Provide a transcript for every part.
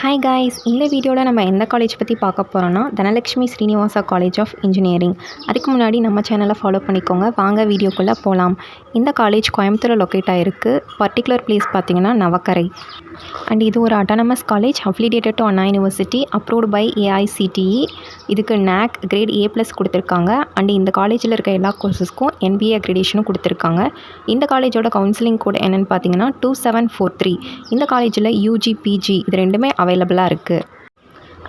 Hi guys, இந்த வீடியோவில் நம்ம எந்த காலேஜ் பற்றி பார்க்க போகிறோன்னா Dhanalakshmi Srinivasa college of engineering. அதுக்கு முன்னாடி நம்ம சேனலை ஃபாலோ பண்ணிக்கோங்க. வாங்க வீடியோக்குள்ளே போகலாம். இந்த காலேஜ் கோயம்புத்தூரில் லொக்கேட் ஆகிருக்கு. பர்டிகுலர் பிளேஸ் பார்த்திங்கன்னா நவக்கரை. அண்ட் இது ஒரு autonomous college, affiliated to Anna university, approved by AICTE. இதுக்கு NAC கிரேட் A+ கொடுத்துருக்காங்க. அண்ட் இந்த காலேஜில் இருக்க எல்லா கோர்ஸஸ்க்கும் NBA அக்ரிடேஷனும் கொடுத்துருக்காங்க. இந்த காலேஜோட கவுன்சிலிங் கோட் என்னென்னு பார்த்தீங்கன்னா 2743. இந்த காலேஜில் UG PG இது ரெண்டுமே அவைலபிளாக இருக்குது.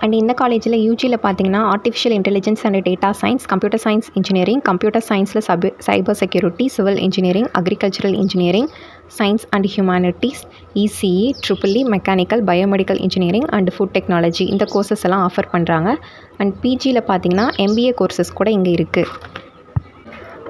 அண்ட் இந்த காலேஜில் யூஜியில் பார்த்தீங்கன்னா artificial intelligence and data science, computer science engineering, computer சயின்ஸில் cyber security, civil engineering, agricultural engineering, science and humanities, ECE, EEE, mechanical, biomedical engineering and food technology இந்த கோர்சஸ் எல்லாம் ஆஃபர் பண்ணுறாங்க. அண்ட் பிஜியில் பார்த்தீங்கன்னா MBA கோர்சஸ் கூட இங்கே இருக்குது.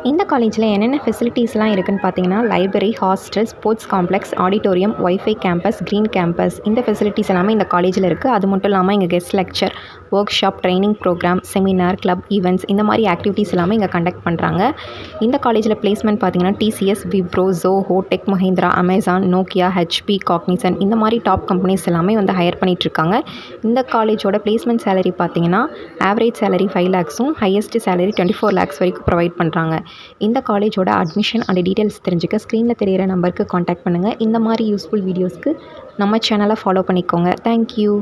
இந்த காலேஜில் என்னென்ன ஃபெசிலிட்டிஸ்லாம் இருக்குதுன்னு பார்த்தீங்கன்னா library, hostel, sports complex, auditorium, wifi campus, green campus இந்த ஃபெசிலிட்டிஸ் எல்லாமே இந்த காலேஜில் இருக்குது. அது மட்டும் இல்லாமல் இங்கே guest lecture, workshop, training programme, seminar, club, events இந்த மாதிரி ஆக்டிவிட்டீஸ் எல்லாமே இங்கே கண்டக்ட் பண்ணுறாங்க. இந்த காலேஜில் பிளேஸ்மெண்ட் பார்த்தீங்கன்னா TCS, Wipro, Zoho, tech Mahindra, Amazon, Nokia, HP, Cognizant இந்த மாதிரி டாப் கம்பெனிஸ் எல்லாமே வந்து ஹையர் பண்ணிகிட்ருக்காங்க. இந்த காலேஜோட பிளேஸ்மெண்ட் சேலரி பார்த்தீங்கன்னா ஆவரேஜ் சேலரி 5 lakhஸும் ஹையஸ்ட் சேலரி 24 lakhs வரைக்கும் ப்ரொவைட் பண்ணுறாங்க. இந்த காலேஜோட அட்மிஷன் அண்ட் டீட்டெயில்ஸ் தெரிஞ்சுக்க ஸ்க்ரீனில் தெரிகிற நம்பருக்கு காண்டாக்ட் பண்ணுங்கள். இந்த மாதிரி யூஸ்ஃபுல் வீடியோஸ்க்கு நம்ம சேனலை ஃபாலோ பண்ணிக்கோங்க. தேங்க்யூ.